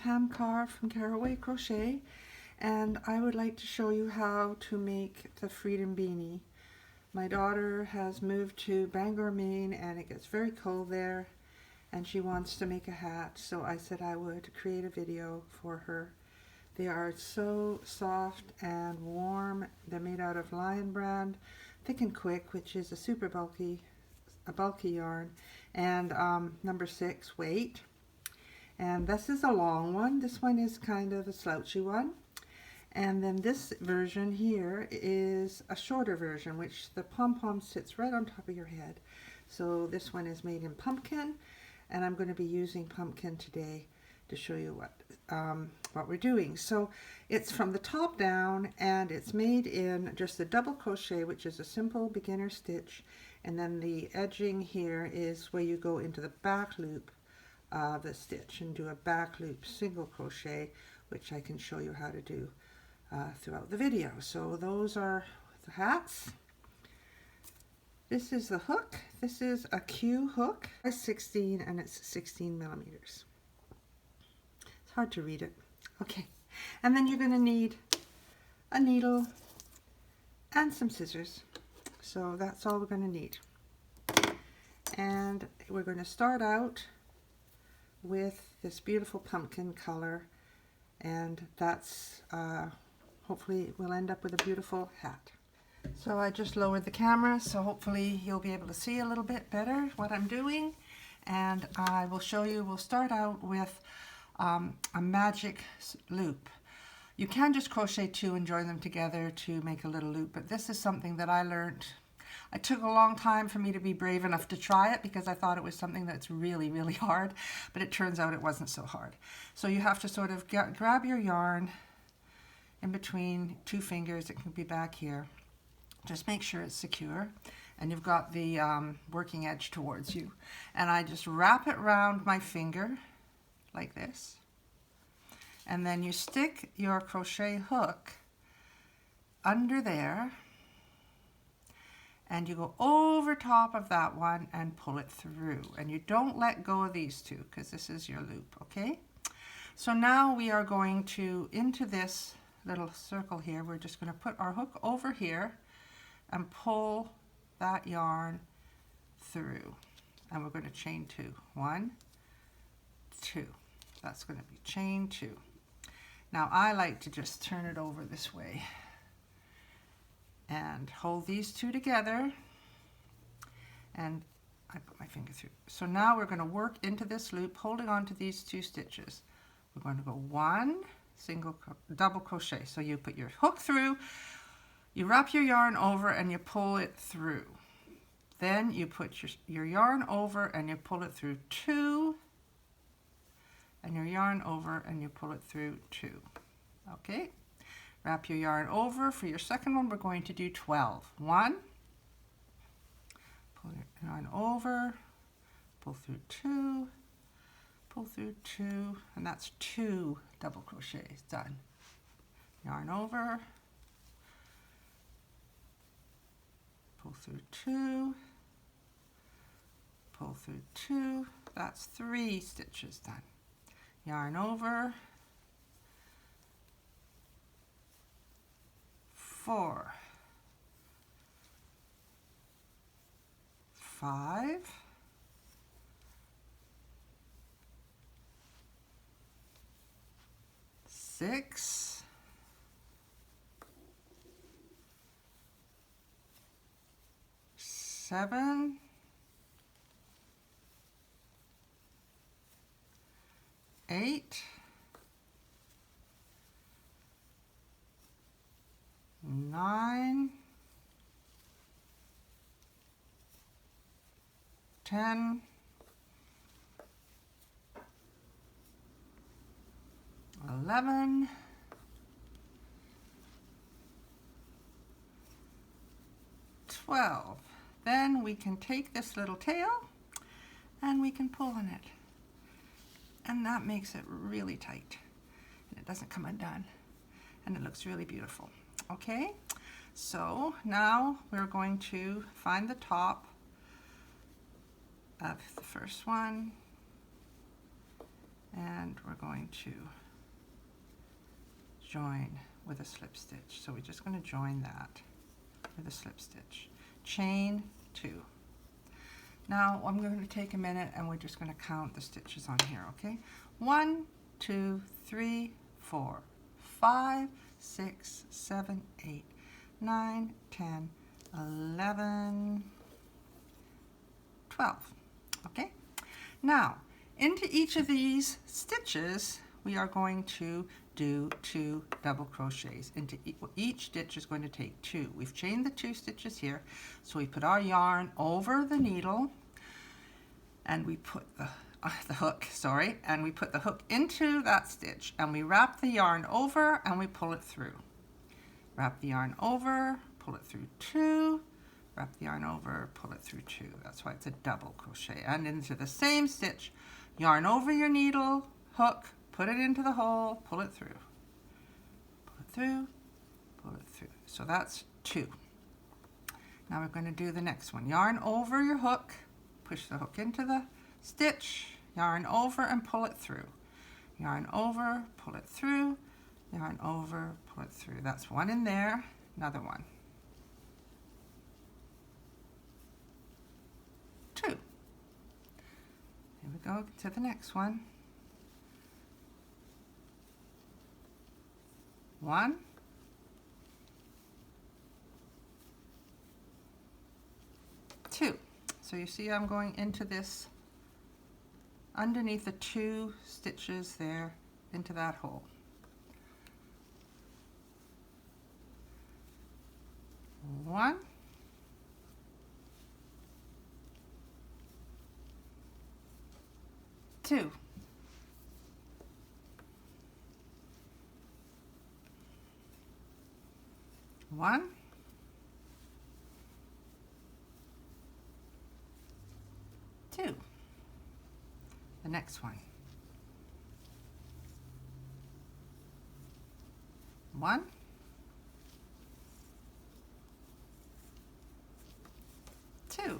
Ham Carve from Caraway Crochet, and I would like to show you how to make the Freedom Beanie. My daughter has moved to Bangor, Maine, and it gets very cold there, and she wants to make a hat, so I said I would create a video for her. They are so soft and warm. They're made out of Lion Brand Thick and Quick, which is a bulky yarn, and number 6 weight. And this is a long one. This one is kind of a slouchy one. And then this version here is a shorter version, which the pom-pom sits right on top of your head. So this one is made in pumpkin, and I'm going to be using pumpkin today to show you what we're doing. So it's from the top down, and it's made in just a double crochet, which is a simple beginner stitch, and then the edging here is where you go into the back loop of the stitch and do a back loop single crochet, which I can show you how to do throughout the video. So those are the hats. This is the hook. This is a Q hook. It's 16 and it's 16 millimeters. It's hard to read it. Okay, and then you're going to need a needle and some scissors. So that's all we're going to need. And we're going to start out with this beautiful pumpkin color, and that's hopefully we'll end up with a beautiful hat. So I just lowered the camera, so hopefully you'll be able to see a little bit better what I'm doing, and I will show you. We'll start out with a magic loop. You can just crochet 2 and join them together to make a little loop, but this is something that I learned. It took a long time for me to be brave enough to try it because I thought it was something that's really, really hard, but it turns out it wasn't so hard. So you have to sort of grab your yarn in between 2 fingers. It can be back here. Just make sure it's secure, and you've got the working edge towards you. And I just wrap it around my finger like this, and then you stick your crochet hook under there, and you go over top of that one and pull it through, and you don't let go of these 2 because this is your loop. Okay, so now we are going to, into this little circle here, we're just going to put our hook over here and pull that yarn through, and we're going to chain 2. 1, 2. That's going to be chain 2. Now I like to just turn it over this way and hold these 2 together, and I put my finger through. So now we're going to work into this loop, holding on to these 2 stitches. We're going to go 1 double crochet. So you put your hook through, you wrap your yarn over, and you pull it through. Then you put your yarn over and you pull it through 2, and your yarn over and you pull it through 2. Okay. Wrap your yarn over. For your second one, we're going to do 12. 1, pull your yarn over, pull through 2, pull through 2, and that's 2 double crochets done. Yarn over, pull through 2, pull through 2, that's 3 stitches done. Yarn over, 4, 5, 6, 7, 8, 9, 10, 11, 12. Then we can take this little tail and we can pull on it, and that makes it really tight, and it doesn't come undone, and it looks really beautiful. Okay, so now we're going to find the top of the first one and we're going to join with a slip stitch. So we're just going to join that with a slip stitch. Chain 2. Now I'm going to take a minute and we're just going to count the stitches on here, okay? 1, 2, 3, 4, 5, 6, 7, 8, 9, 10, 11, 12, okay? Now, into each of these stitches, we are going to do 2 double crochets. Into each stitch is going to take 2. We've chained the 2 stitches here, so we put our yarn over the needle, and we put the hook, sorry, and we put the hook into that stitch, and we wrap the yarn over and we pull it through. Wrap the yarn over, pull it through 2, wrap the yarn over, pull it through 2. That's why it's a double crochet. And into the same stitch, yarn over your needle, hook, put it into the hole, pull it through. Pull it through, pull it through. So that's 2. Now we're going to do the next one. Yarn over your hook, push the hook into the stitch, yarn over and pull it through. Yarn over, pull it through, yarn over, pull it through. That's one in there, another one. 2. Here we go to the next one. 1, 2. So you see I'm going into this underneath the 2 stitches there into that hole. 1, 2. 1, 2. The next one. 1, 2.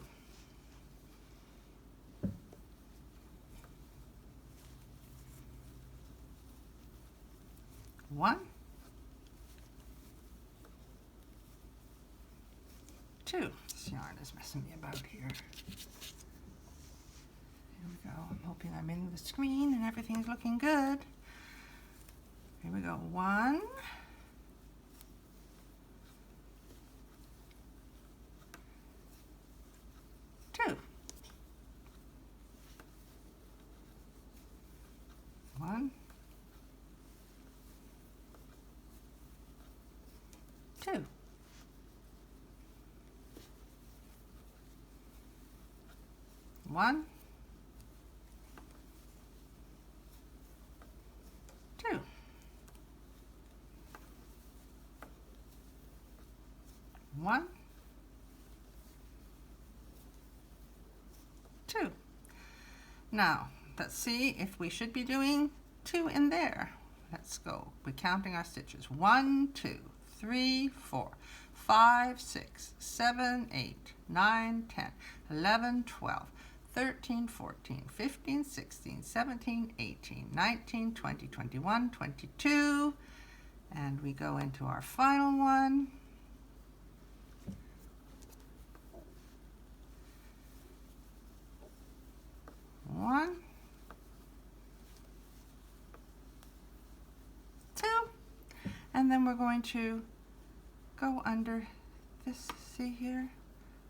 1, 2. This yarn is messing me about here. Here we go. I'm hoping I'm in the screen and everything's looking good. Here we go. 1, 2. 1, 2. 1, 2. 1, 2. Now, let's see if we should be doing 2 in there. Let's go. We're counting our stitches. 1, 2, 3, 4, 5, 6, 7, 8, 9, 10, 11, 12, 13, 14, 15, 16, 17, 18, 19, 20, 21, 22. And we go into our final one. 1, 2, and then we're going to go under this, see here,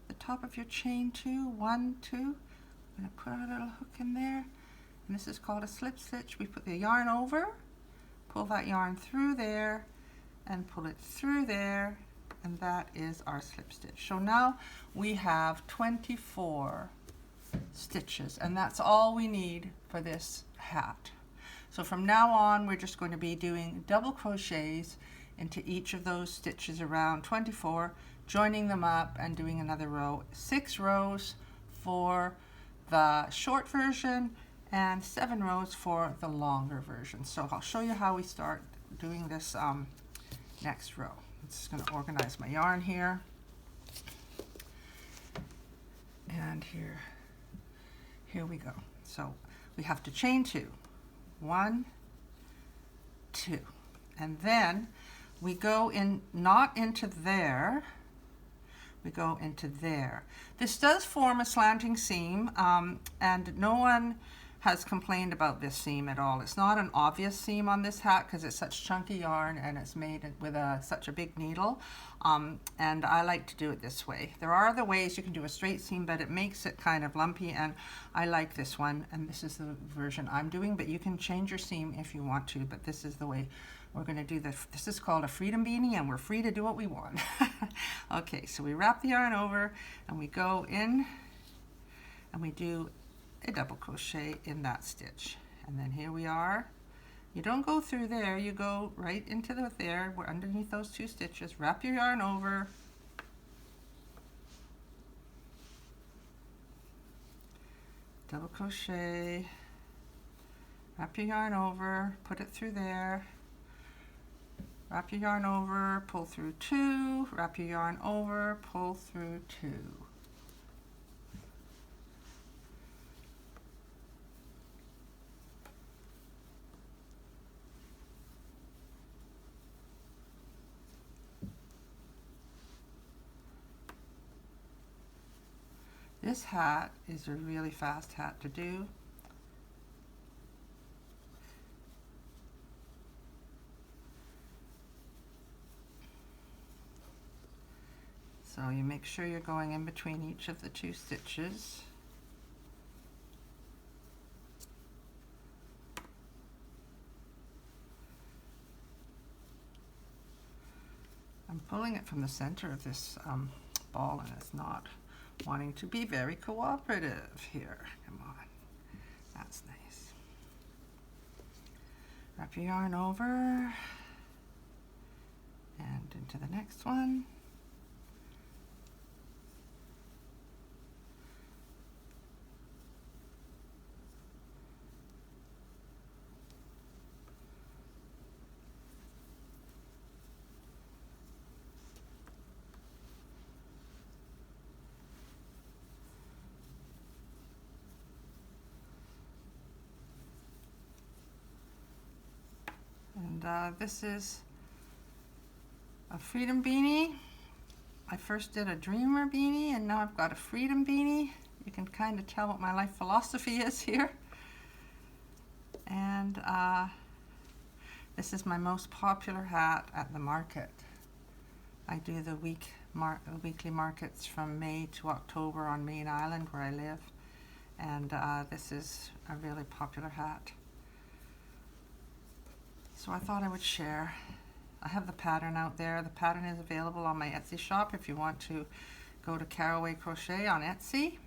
the top of your chain 2, 1, 2. I'm going to put our little hook in there, and this is called a slip stitch. We put the yarn over, pull that yarn through there, and pull it through there, and that is our slip stitch. So now we have 24 stitches, and that's all we need for this hat. So from now on, we're just going to be doing double crochets into each of those stitches, around 24, joining them up and doing another row. 6 rows for the short version and 7 rows for the longer version. So I'll show you how we start doing this next row. I'm just going to organize my yarn here. And here we go. So we have to chain 2. 1, 2, and then we go in, not into there, we go into there. This does form a slanting seam, and no one has complained about this seam at all. It's not an obvious seam on this hat because it's such chunky yarn and it's made with such a big needle, and I like to do it this way. There are other ways you can do a straight seam, but it makes it kind of lumpy, and I like this one, and this is the version I'm doing, but you can change your seam if you want to, but this is the way we're going to do this. This is called a Freedom Beanie, and we're free to do what we want. Okay, so we wrap the yarn over and we go in and we do a double crochet in that stitch, and then here we are. You don't go through there, you go right into there. We're underneath those 2 stitches. Wrap your yarn over, double crochet, wrap your yarn over, put it through there, wrap your yarn over, pull through 2, wrap your yarn over, pull through 2. This hat is a really fast hat to do. So you make sure you're going in between each of the 2 stitches. I'm pulling it from the center of this ball, and it's not wanting to be very cooperative here. Come on, that's nice. Wrap your yarn over and into the next one. And this is a Freedom Beanie. I first did a Dreamer Beanie, and now I've got a Freedom Beanie. You can kind of tell what my life philosophy is here. And this is my most popular hat at the market. I do the weekly markets from May to October on Main Island where I live. And this is a really popular hat. So I thought I would share. I have the pattern out there. The pattern is available on my Etsy shop if you want to go to Caraway Crochet on Etsy.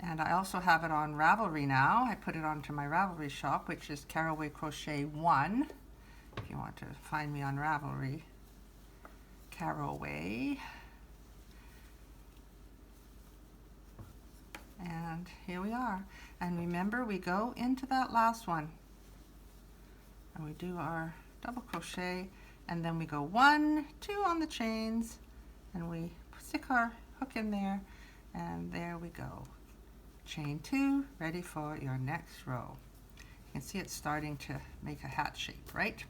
And I also have it on Ravelry now. I put it onto my Ravelry shop, which is Caraway Crochet 1. If you want to find me on Ravelry, Caraway. And here we are. And remember, we go into that last one. And we do our double crochet, and then we go 1, 2 on the chains, and we stick our hook in there, and there we go. Chain 2, ready for your next row. You can see it's starting to make a hat shape, right?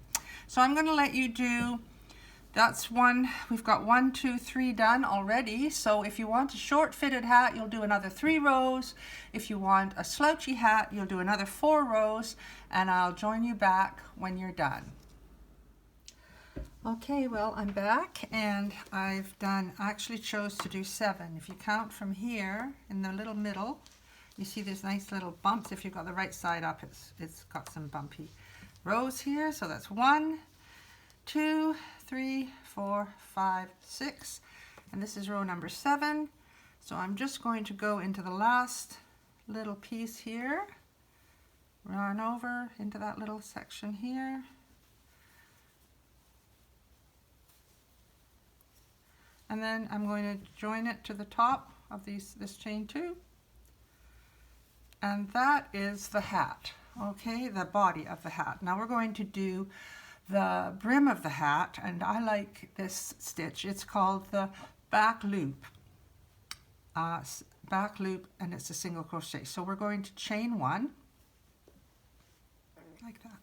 So I'm going to let you do, that's one, we've got 1, 2, 3 done already. So if you want a short fitted hat, you'll do another 3 rows. If you want a slouchy hat, you'll do another 4 rows, and I'll join you back when you're done. Okay, well, I'm back, and I actually chose to do 7. If you count from here in the little middle, you see there's nice little bumps. If you've got the right side up, it's got some bumpy rows here. So that's 1, 2, 3, 4, 5, 6, and this is row number 7. So I'm just going to go into the last little piece here, yarn over into that little section here, and then I'm going to join it to the top of this chain 2, and that is the hat. Okay, the body of the hat. Now we're going to do the brim of the hat, and I like this stitch. It's called the back loop. Back loop, and it's a single crochet. So we're going to chain 1, like that.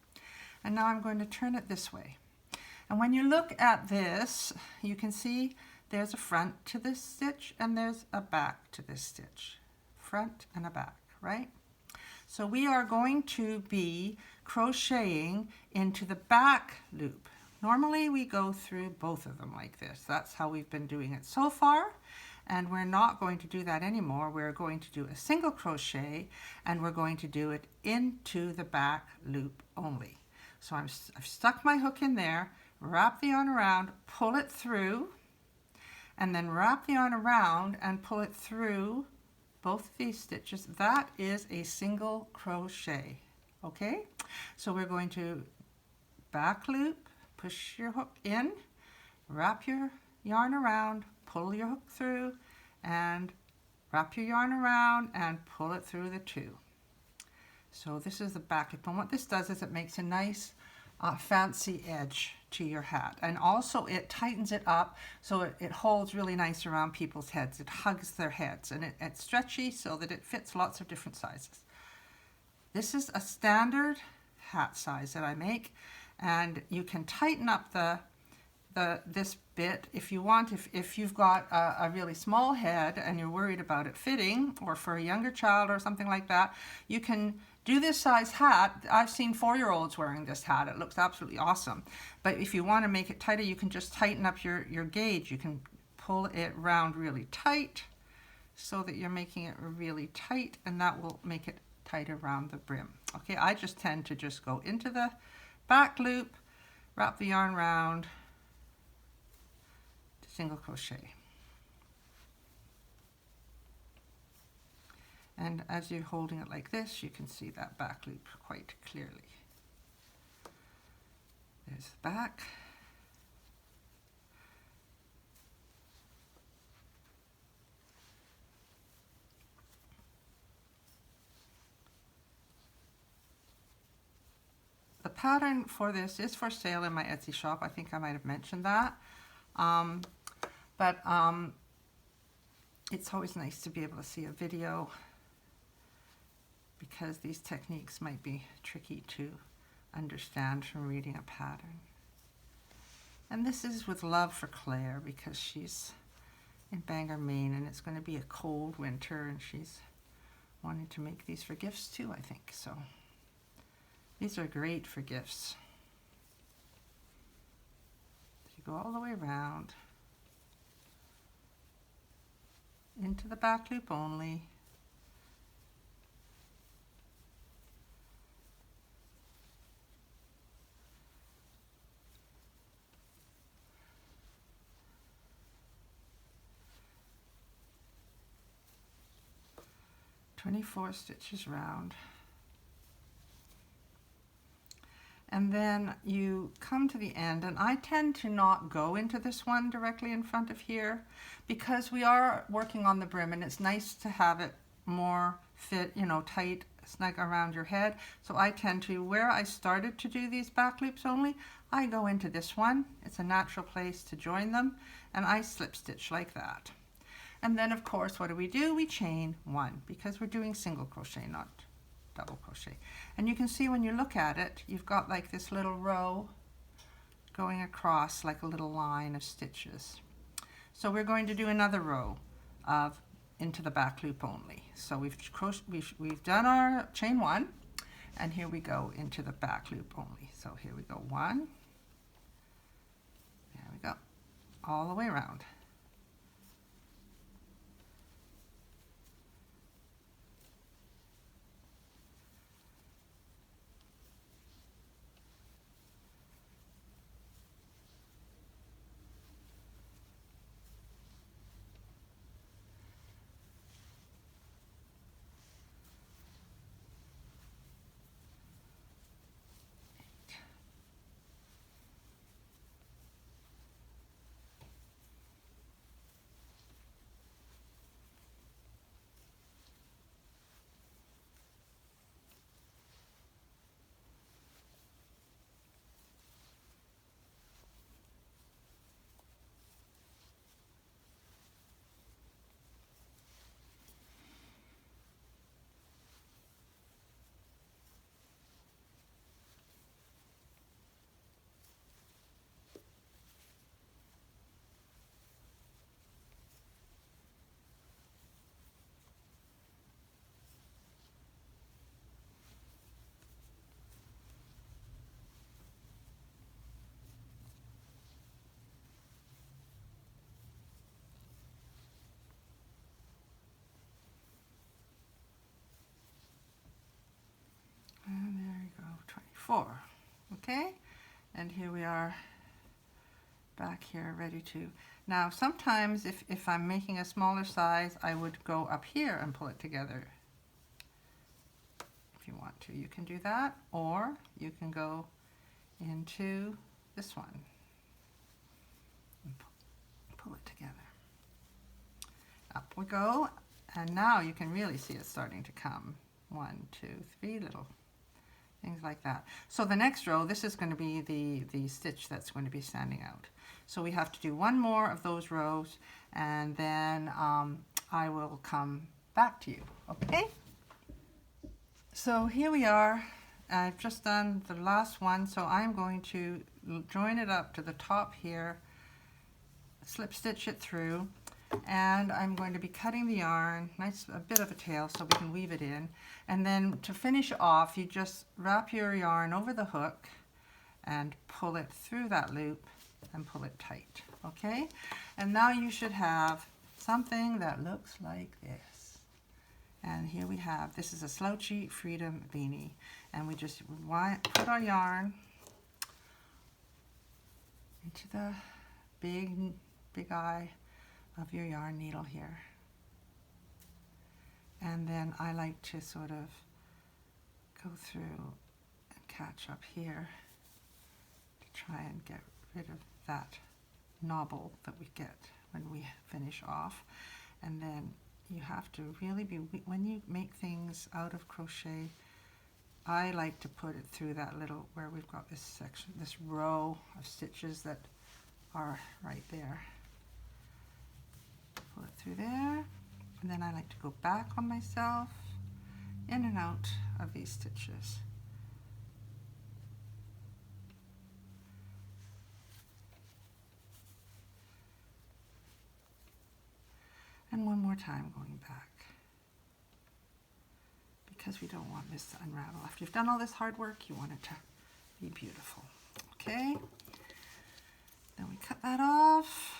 And now I'm going to turn it this way. And when you look at this, you can see there's a front to this stitch and there's a back to this stitch. Front and a back, right? So we are going to be crocheting into the back loop. Normally we go through both of them like this. That's how we've been doing it so far. And we're not going to do that anymore. We're going to do a single crochet and we're going to do it into the back loop only. So I've stuck my hook in there, wrap the yarn around, pull it through, and then wrap the yarn around and pull it through both of these stitches. That is a single crochet, okay? So we're going to back loop, push your hook in, wrap your yarn around, pull your hook through, and wrap your yarn around and pull it through the two. So this is the back loop, and what this does is it makes a nice fancy edge to your hat, and also it tightens it up so it holds really nice around people's heads. It hugs their heads, and it's stretchy so that it fits lots of different sizes. This is a standard hat size that I make, and you can tighten up this bit if you want. If you've got a really small head and you're worried about it fitting, or for a younger child or something like that, you can do this size hat. I've seen 4-year-olds wearing this hat. It looks absolutely awesome. But if you want to make it tighter, you can just tighten up your gauge. You can pull it round really tight so that you're making it really tight, and that will make it tight around the brim. Okay, I just tend to just go into the back loop, wrap the yarn round, single crochet. And as you're holding it like this, you can see that back loop quite clearly. There's the back. The pattern for this is for sale in my Etsy shop. I think I might have mentioned that. It's always nice to be able to see a video, because these techniques might be tricky to understand from reading a pattern. And this is with love for Claire, because she's in Bangor, Maine, and it's going to be a cold winter, and she's wanting to make these for gifts too, I think. So these are great for gifts. So you go all the way around into the back loop only. "24 stitches round." And then you come to the end, and I tend to not go into this one directly in front of here, because we are working on the brim, and it's nice to have it more fit, you know, tight, snug around your head. So I tend to, where I started to do these back loops only, I go into this one. It's a natural place to join them, and I slip stitch like that. And then of course, what do? We chain one, because we're doing single crochet, not double crochet. And you can see when you look at it, you've got like this little row going across, like a little line of stitches. So we're going to do another row of into the back loop only. So we've done our chain one, and here we go into the back loop only. So here we go, one, there we go, all the way around. 4. Okay, and here we are back here ready to. Now sometimes if I'm making a smaller size, I would go up here and pull it together. If you want to, you can do that, or you can go into this one and pull it together. Up we go, and now you can really see it starting to come. 1, 2, 3 little things like that. So the next row, this is going to be the stitch that's going to be standing out. So we have to do one more of those rows, and then I will come back to you. Okay? So here we are. I've just done the last one, so I'm going to join it up to the top here, slip stitch it through, and I'm going to be cutting the yarn, a bit of a tail so we can weave it in, and then to finish off you just wrap your yarn over the hook and pull it through that loop and pull it tight. Okay, and now you should have something that looks like this. And here we have, this is a slouchy Freedom Beanie, and we just put our yarn into the big eye of your yarn needle here, and then I like to sort of go through and catch up here to try and get rid of that knobble that we get when we finish off. And then you have to really be, when you make things out of crochet, I like to put it through that little, where we've got this section, this row of stitches that are right there. Pull it through there, and then I like to go back on myself, in and out of these stitches. And one more time going back, because we don't want this to unravel. After you've done all this hard work, you want it to be beautiful. Okay, then we cut that off.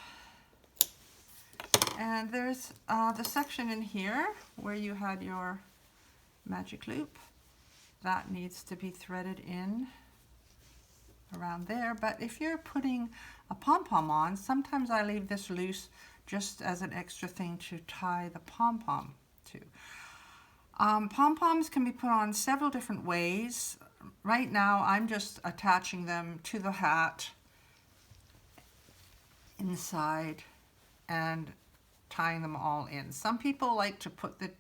And there's the section in here where you had your magic loop. That needs to be threaded in around there. But if you're putting a pom-pom on, sometimes I leave this loose just as an extra thing to tie the pom-pom to. Pom-poms can be put on several different ways. Right now I'm just attaching them to the hat inside and tying them all in. Some people like to put the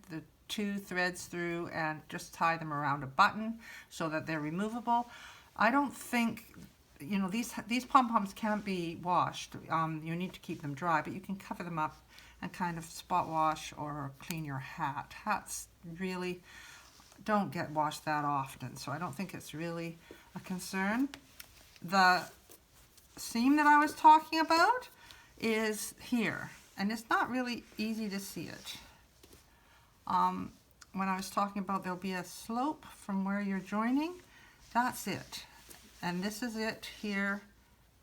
2 threads through and just tie them around a button so that they're removable. I don't think, you know, these pom-poms can't be washed. You need to keep them dry, but you can cover them up and kind of spot wash or clean your hat. Hats really don't get washed that often, so I don't think it's really a concern. The seam that I was talking about is here, and it's not really easy to see it. When I was talking about there'll be a slope from where you're joining, that's it. And this is it here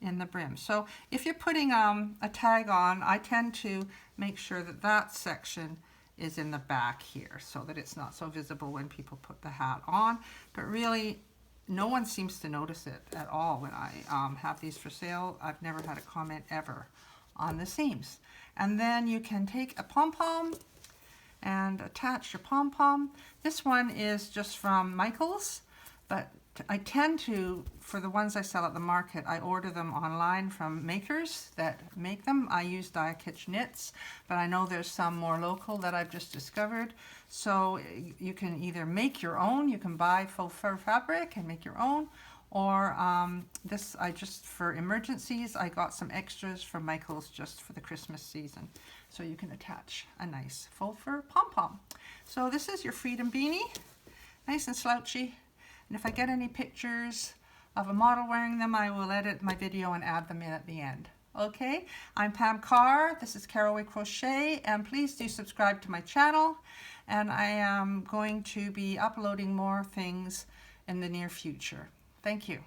in the brim. So if you're putting a tag on, I tend to make sure that that section is in the back here so that it's not so visible when people put the hat on. But really, no one seems to notice it at all when I have these for sale. I've never had a comment ever on the seams. And then you can take a pom-pom and attach your pom-pom. This one is just from Michael's, but I tend to, for the ones I sell at the market, I order them online from makers that make them. I use Die-Kitch Knits, but I know there's some more local that I've just discovered. So you can either make your own, you can buy faux fur fabric and make your own, or this, I just, for emergencies, I got some extras from Michael's just for the Christmas season. So you can attach a nice faux fur pom-pom. So this is your Freedom Beanie, nice and slouchy. And if I get any pictures of a model wearing them, I will edit my video and add them in at the end. Okay, I'm Pam Carr, this is Caraway Crochet, and please do subscribe to my channel. And I am going to be uploading more things in the near future. Thank you.